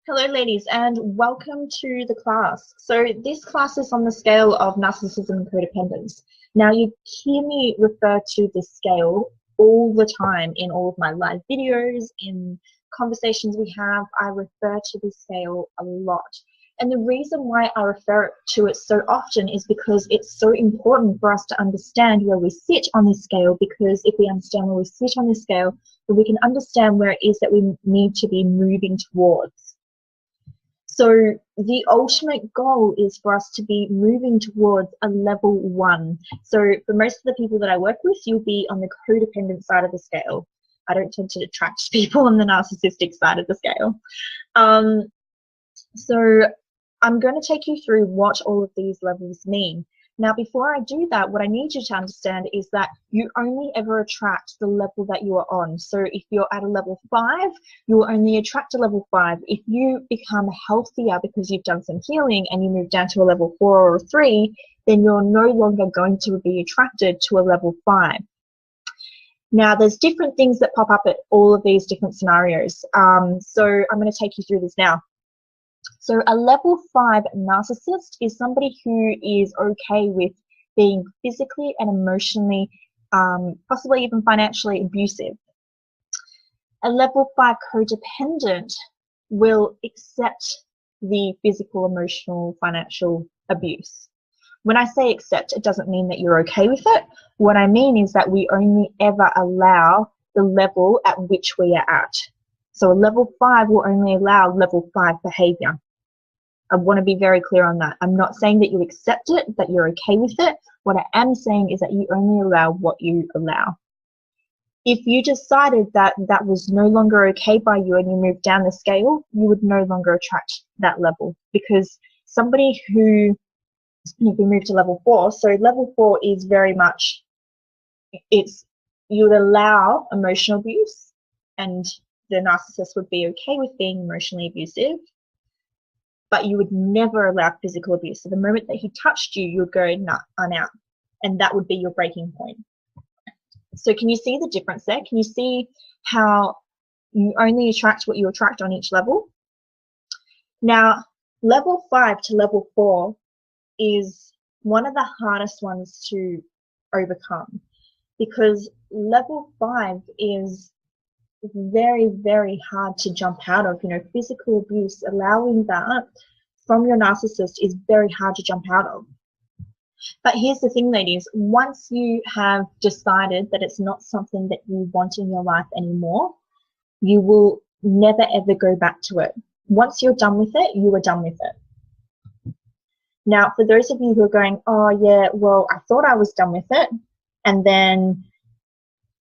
Hello, ladies, and welcome to the class. So this class is on the scale of narcissism and codependence. Now, you hear me refer to this scale all the time in all of my live videos, in conversations we have. I refer to this scale a lot. And the reason why I refer to it so often is because it's so important for us to understand where we sit on this scale, because if we understand where we sit on this scale, then we can understand where it is that we need to be moving towards. So the ultimate goal is for us to be moving towards a level 1. So for most of the people that I work with, you'll be on the codependent side of the scale. I don't tend to attract people on the narcissistic side of the scale. So I'm going to take you through what all of these levels mean. Now, before I do that, what I need you to understand is that you only ever attract the level that you are on. So if you're at a level 5, you will only attract a level 5. If you become healthier because you've done some healing and you move down to a level 4 or 3, then you're no longer going to be attracted to a level 5. Now, there's different things that pop up at all of these different scenarios. So I'm going to take you through this now. So a level 5 narcissist is somebody who is okay with being physically and emotionally, possibly even financially abusive. A level 5 codependent will accept the physical, emotional, financial abuse. When I say accept, it doesn't mean that you're okay with it. What I mean is that we only ever allow the level at which we are at. So a level 5 will only allow level 5 behavior. I want to be very clear on that. I'm not saying that you accept it, that you're okay with it. What I am saying is that you only allow what you allow. If you decided that that was no longer okay by you and you moved down the scale, you would no longer attract that level, because somebody who, if we move to level 4, so level 4 is very much, you would allow emotional abuse, and the narcissist would be okay with being emotionally abusive, but you would never allow physical abuse. So the moment that he touched you, you would go, nah, I'm out. And that would be your breaking point. So can you see the difference there? Can you see how you only attract what you attract on each level? Now, level 5 to level 4 is one of the hardest ones to overcome, because level 5 is very, very hard to jump out of. Physical abuse, allowing that from your narcissist is very hard to jump out of. But here's the thing, ladies, once you have decided that it's not something that you want in your life anymore, you will never ever go back to it. Once you're done with it, you are done with it. Now, for those of you who are going, oh yeah, well, I thought I was done with it, and then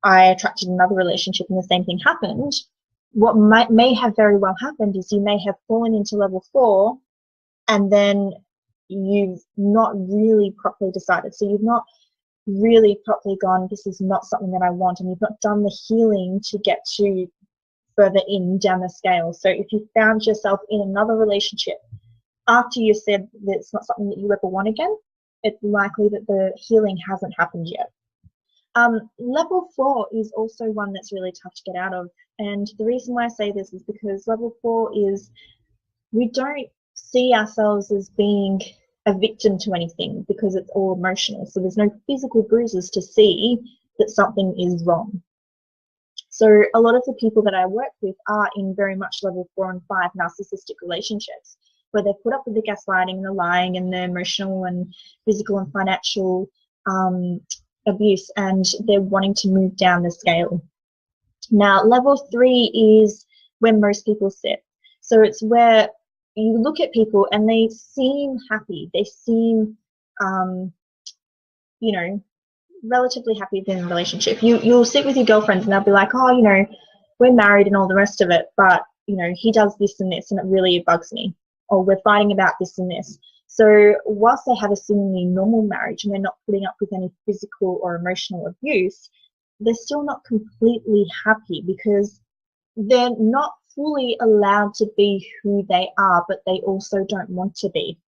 I attracted another relationship and the same thing happened, what may have very well happened is you may have fallen into level 4 and then you've not really properly decided. So you've not really properly gone, this is not something that I want, and you've not done the healing to get to further down the scale. So if you found yourself in another relationship after you said that it's not something that you ever want again, it's likely that the healing hasn't happened yet. Level 4 is also one that's really tough to get out of, and the reason why I say this is because level 4 is, we don't see ourselves as being a victim to anything because it's all emotional, so there's no physical bruises to see that something is wrong. So a lot of the people that I work with are in very much level 4 and 5 narcissistic relationships, where they put up with the gaslighting, the lying, and the emotional and physical and financial abuse, and they're wanting to move down the scale. Now, level 3 is where most people sit. So it's where you look at people and they seem happy. They seem, relatively happy in a relationship. You'll sit with your girlfriends and they'll be like, oh, we're married and all the rest of it, but, he does this and this and it really bugs me. Or we're fighting about this and this. So whilst they have a seemingly normal marriage and they're not putting up with any physical or emotional abuse, they're still not completely happy because they're not fully allowed to be who they are, but they also don't want to be.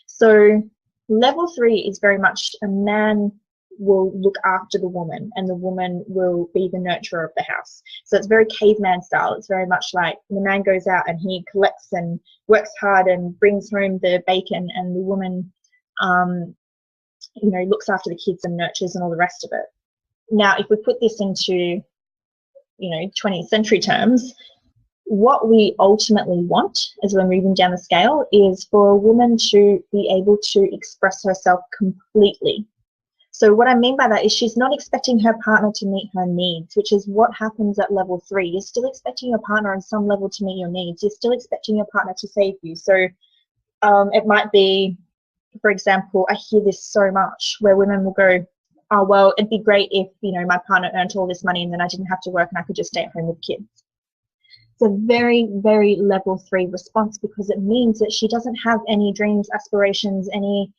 So level 3 is very much a man will look after the woman, and the woman will be the nurturer of the house. So it's very caveman style. It's very much like the man goes out and he collects and works hard and brings home the bacon, and the woman, looks after the kids and nurtures and all the rest of it. Now, if we put this into, 20th century terms, what we ultimately want as we're moving down the scale is for a woman to be able to express herself completely. So what I mean by that is she's not expecting her partner to meet her needs, which is what happens at level 3. You're still expecting your partner on some level to meet your needs. You're still expecting your partner to save you. So it might be, for example, I hear this so much where women will go, oh, well, it'd be great if, my partner earned all this money and then I didn't have to work and I could just stay at home with kids. It's a very, very level 3 response, because it means that she doesn't have any dreams, aspirations, any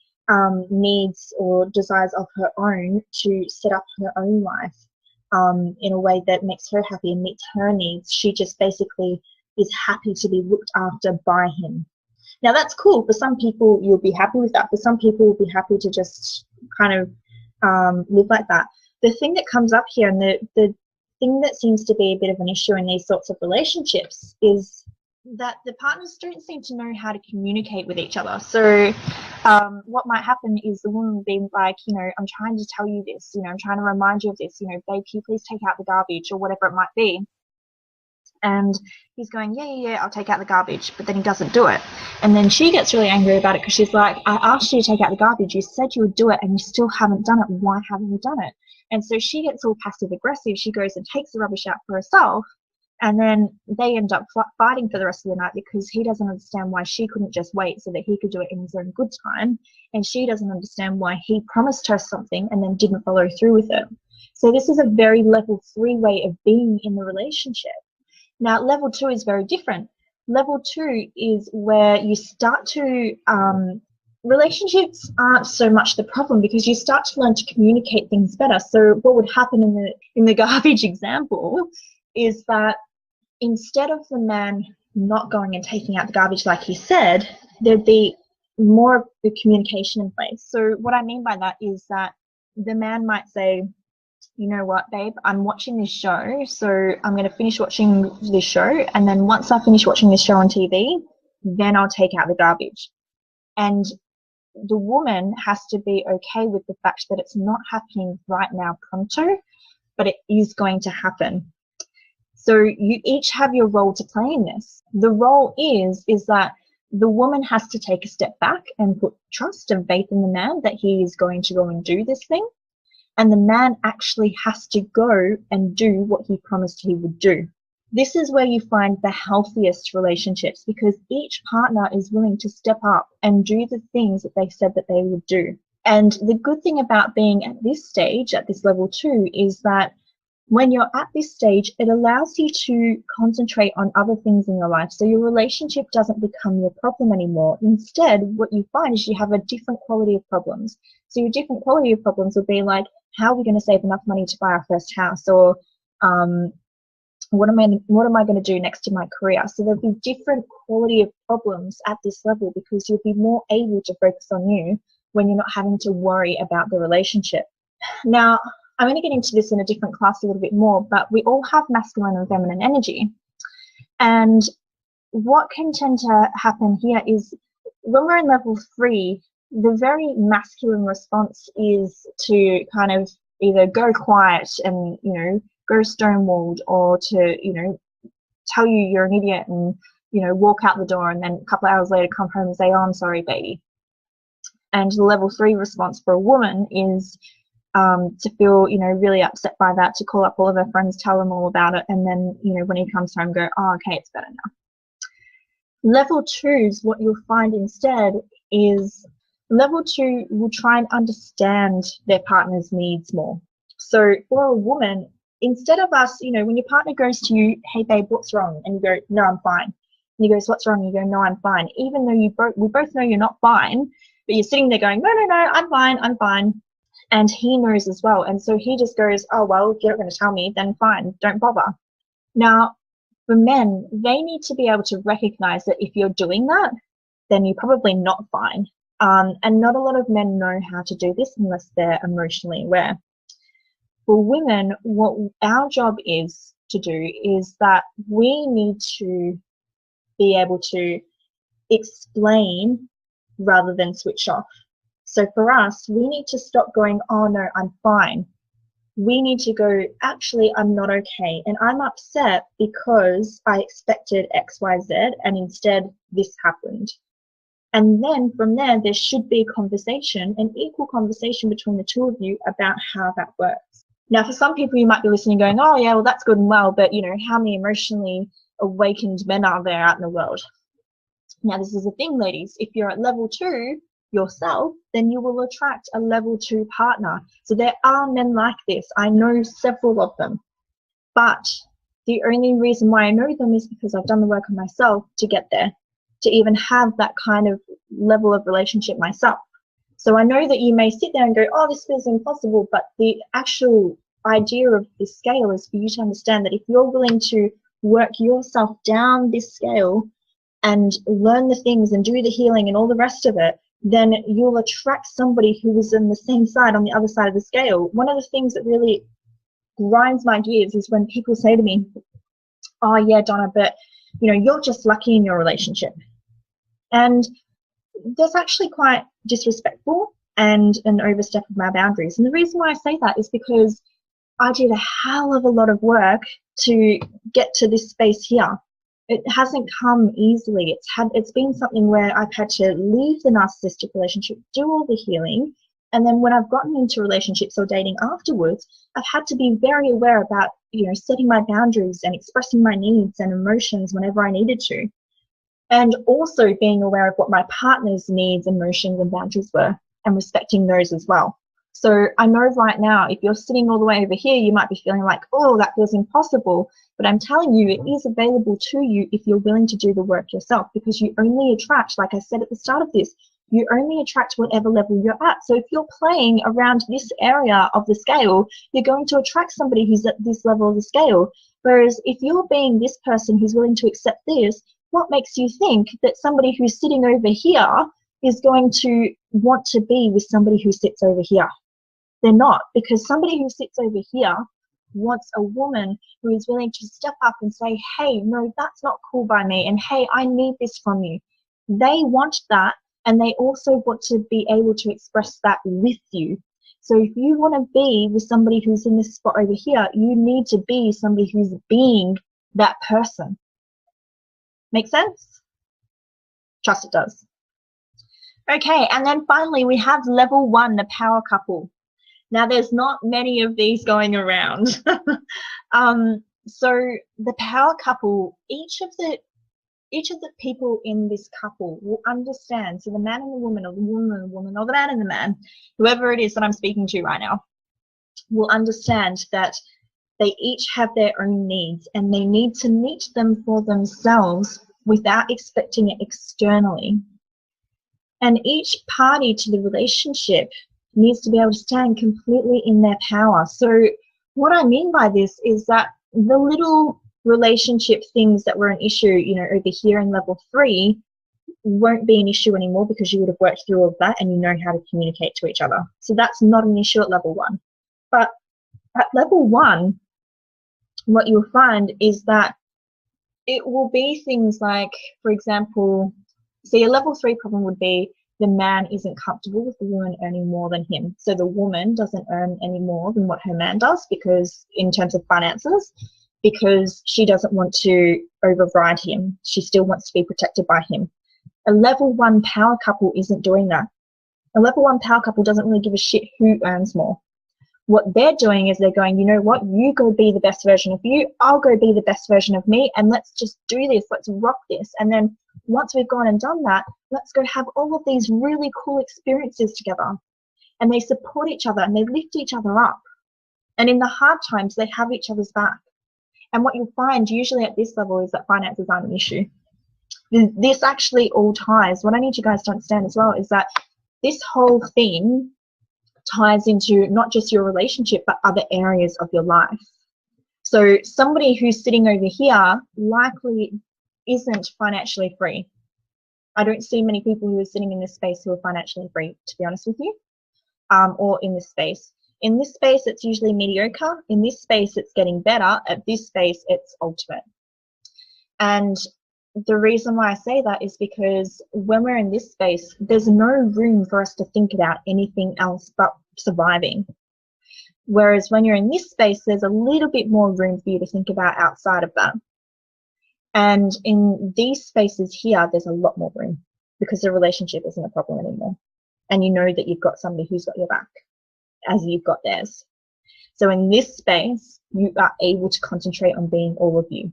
needs or desires of her own to set up her own life in a way that makes her happy and meets her needs. She just basically is happy to be looked after by him. Now that's cool. For some people, you'll be happy with that. For some people, will be happy to just kind of live like that. The thing that comes up here, and the thing that seems to be a bit of an issue in these sorts of relationships, is that the partners don't seem to know how to communicate with each other. So what might happen is the woman will be like, I'm trying to tell you this, I'm trying to remind you of this, babe, can you please take out the garbage, or whatever it might be. And he's going, yeah, I'll take out the garbage, but then he doesn't do it. And then she gets really angry about it, because she's like, I asked you to take out the garbage, you said you would do it, and you still haven't done it. Why haven't you done it? And so she gets all passive aggressive. She goes and takes the rubbish out for herself, and then they end up fighting for the rest of the night, because he doesn't understand why she couldn't just wait so that he could do it in his own good time, and she doesn't understand why he promised her something and then didn't follow through with it. So this is a very level 3 way of being in the relationship. Now, level 2 is very different. Level 2 is where you start to, relationships aren't so much the problem, because you start to learn to communicate things better. So what would happen in the garbage example is that instead of the man not going and taking out the garbage like he said, there'd be more of the communication in place. So what I mean by that is that the man might say, you know what, babe, I'm watching this show, so I'm going to finish watching this show, and then once I finish watching this show on TV, then I'll take out the garbage. And the woman has to be okay with the fact that it's not happening right now pronto, but it is going to happen. So you each have your role to play in this. The role is that the woman has to take a step back and put trust and faith in the man that he is going to go and do this thing. And the man actually has to go and do what he promised he would do. This is where you find the healthiest relationships, because each partner is willing to step up and do the things that they said that they would do. And the good thing about being at this stage, at this level 2, is that when you're at this stage, it allows you to concentrate on other things in your life. So your relationship doesn't become your problem anymore. Instead, what you find is you have a different quality of problems. So your different quality of problems will be like, how are we going to save enough money to buy our first house? Or what am I going to do next in my career? So there'll be different quality of problems at this level, because you'll be more able to focus on you when you're not having to worry about the relationship. Now, I'm going to get into this in a different class a little bit more, but we all have masculine and feminine energy. And what can tend to happen here is when we're in level 3, the very masculine response is to kind of either go quiet and, go stonewalled, or to, tell you you're an idiot and, walk out the door, and then a couple of hours later come home and say, oh, I'm sorry, baby. And the level 3 response for a woman is to feel, really upset by that, to call up all of her friends, tell them all about it, and then, when he comes home, go, oh, okay, it's better now. Level 2s, what you'll find instead is level 2 will try and understand their partner's needs more. So for a woman, instead of us, when your partner goes to you, hey babe, what's wrong? And you go, no, I'm fine. And he goes, what's wrong? And you go, no, I'm fine. Even though we both know you're not fine, but you're sitting there going, no, I'm fine. And he knows as well. And so he just goes, oh, well, if you're not going to tell me, then fine, don't bother. Now, for men, they need to be able to recognize that if you're doing that, then you're probably not fine. And not a lot of men know how to do this unless they're emotionally aware. For women, what our job is to do is that we need to be able to explain rather than switch off. So for us, we need to stop going, oh no, I'm fine. We need to go, actually, I'm not okay. And I'm upset because I expected X, Y, Z, and instead this happened. And then from there should be a conversation, an equal conversation between the two of you about how that works. Now, for some people, you might be listening going, oh yeah, well, that's good and well, but you know, how many emotionally awakened men are there out in the world? Now, this is the thing, ladies. If you're at level 2 yourself, then you will attract a level 2 partner. So there are men like this. I know several of them. But the only reason why I know them is because I've done the work on myself to get there, to even have that kind of level of relationship myself. So I know that you may sit there and go, oh, this feels impossible, but the actual idea of this scale is for you to understand that if you're willing to work yourself down this scale and learn the things and do the healing and all the rest of it, then you'll attract somebody who is on the same side, on the other side of the scale. One of the things that really grinds my gears is when people say to me, oh yeah, Donna, but you know, you're just lucky in your relationship. And that's actually quite disrespectful and an overstep of my boundaries. And the reason why I say that is because I did a hell of a lot of work to get to this space here. It hasn't come easily. It's been something where I've had to leave the narcissistic relationship, do all the healing, and then when I've gotten into relationships or dating afterwards, I've had to be very aware about, you know, setting my boundaries and expressing my needs and emotions whenever I needed to. And also being aware of what my partner's needs, emotions, and boundaries were, and respecting those as well. So I know right now, if you're sitting all the way over here, you might be feeling like, oh, that feels impossible. But I'm telling you, it is available to you if you're willing to do the work yourself, because you only attract, like I said at the start of this, you only attract whatever level you're at. So if you're playing around this area of the scale, you're going to attract somebody who's at this level of the scale. Whereas if you're being this person who's willing to accept this, what makes you think that somebody who's sitting over here is going to want to be with somebody who sits over here? They're not, because somebody who sits over here wants a woman who is willing to step up and say, hey, no, that's not cool by me, and hey, I need this from you. They want that, and they also want to be able to express that with you. So if you want to be with somebody who's in this spot over here, you need to be somebody who's being that person. Make sense? Trust it does. Okay, and then finally we have level 1, the power couple. Now, there's not many of these going around. So the power couple, each of the people in this couple will understand. So the man and the woman, or the woman and the woman, or the man and the man, whoever it is that I'm speaking to right now, will understand that they each have their own needs, and they need to meet them for themselves without expecting it externally. And each party to the relationship needs to be able to stand completely in their power. So what I mean by this is that the little relationship things that were an issue, you know, over here in level 3 won't be an issue anymore, because you would have worked through all of that and you know how to communicate to each other. So that's not an issue at level 1. But at level 1, what you'll find is that it will be things like, for example, see, a level 3 problem would be the man isn't comfortable with the woman earning more than him. So the woman doesn't earn any more than what her man does, because in terms of finances, because she doesn't want to override him. She still wants to be protected by him. A level 1 power couple isn't doing that. A level 1 power couple doesn't really give a shit who earns more. What they're doing is they're going, you know what, you go be the best version of you, I'll go be the best version of me, and let's just do this, let's rock this. And then once we've gone and done that, let's go have all of these really cool experiences together. And they support each other and they lift each other up. And in the hard times, they have each other's back. And what you'll find usually at this level is that finances aren't an issue. This actually all ties. What I need you guys to understand as well is that this whole thing ties into not just your relationship, but other areas of your life. So somebody who's sitting over here likely isn't financially free. I don't see many people who are sitting in this space who are financially free, to be honest with you, or in this space. In this space, it's usually mediocre. In this space, it's getting better. At this space, it's ultimate. And the reason why I say that is because when we're in this space, there's no room for us to think about anything else but surviving. Whereas when you're in this space, there's a little bit more room for you to think about outside of that. And in these spaces here, there's a lot more room because the relationship isn't a problem anymore. And you know that you've got somebody who's got your back as you've got theirs. So in this space, you are able to concentrate on being all of you.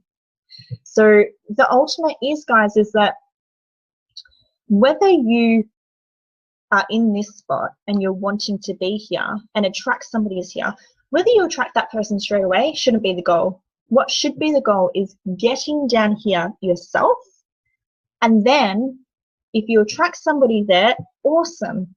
So the ultimate is, guys, is that whether you are in this spot and you're wanting to be here and attract somebody is here, whether you attract that person straight away shouldn't be the goal. What should be the goal is getting down here yourself. And then if you attract somebody there, awesome.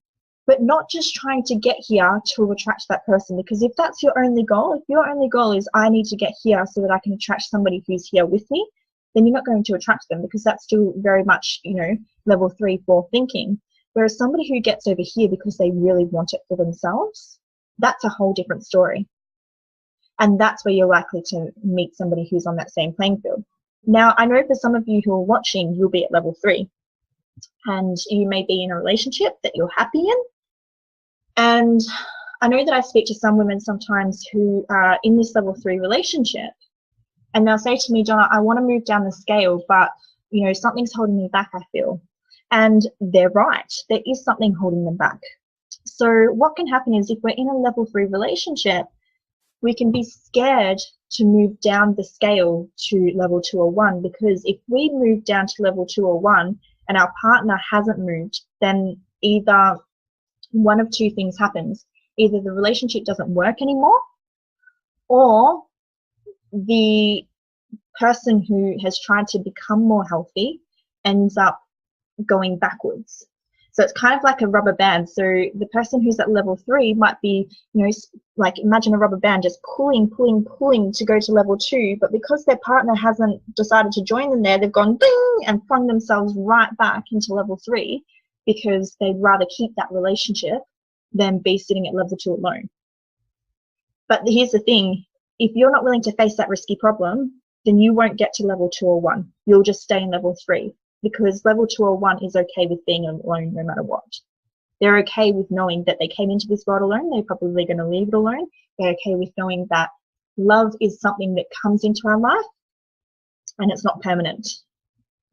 But not just trying to get here to attract that person, because if that's your only goal, if your only goal is I need to get here so that I can attract somebody who's here with me, then you're not going to attract them because that's still very much, you know, level 3, 4 thinking. Whereas somebody who gets over here because they really want it for themselves, that's a whole different story. And that's where you're likely to meet somebody who's on that same playing field. Now, I know for some of you who are watching, you'll be at level 3. And you may be in a relationship that you're happy in. And I know that I speak to some women sometimes who are in this level 3 relationship. And they'll say to me, Donna, I want to move down the scale, but, you know, something's holding me back, I feel. And they're right. There is something holding them back. So what can happen is if we're in a level 3 relationship, we can be scared to move down the scale to level 2 or 1, because if we move down to level 2 or 1 and our partner hasn't moved, then either one of two things happens. Either the relationship doesn't work anymore, or the person who has tried to become more healthy ends up going backwards. So it's kind of like a rubber band. So the person who's at level 3 might be, you know, like imagine a rubber band just pulling to go to level 2, but because their partner hasn't decided to join them there, they've gone ding and flung themselves right back into level 3 because they'd rather keep that relationship than be sitting at level 2 alone. But here's the thing, if you're not willing to face that risky problem, then you won't get to level 2 or 1. You'll just stay in level 3. Because level 2 or 1 is okay with being alone no matter what. They're okay with knowing that they came into this world alone. They're probably going to leave it alone. They're okay with knowing that love is something that comes into our life and it's not permanent.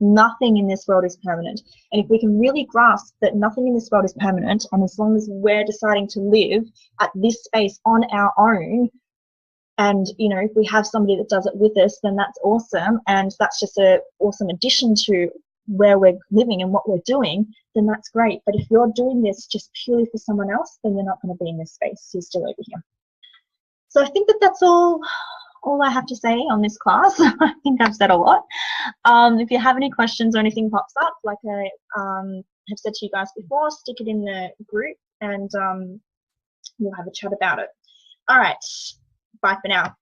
Nothing in this world is permanent. And if we can really grasp that nothing in this world is permanent, and as long as we're deciding to live at this space on our own, and, you know, if we have somebody that does it with us, then that's awesome. And that's just an awesome addition to where we're living and what we're doing, then that's great. But if you're doing this just purely for someone else, then you're not going to be in this space. You're still over here. So I think that that's all I have to say on this class. I think I've said a lot. If you have any questions or anything pops up, like I have said to you guys before, stick it in the group and we'll have a chat about it. All right. Bye for now.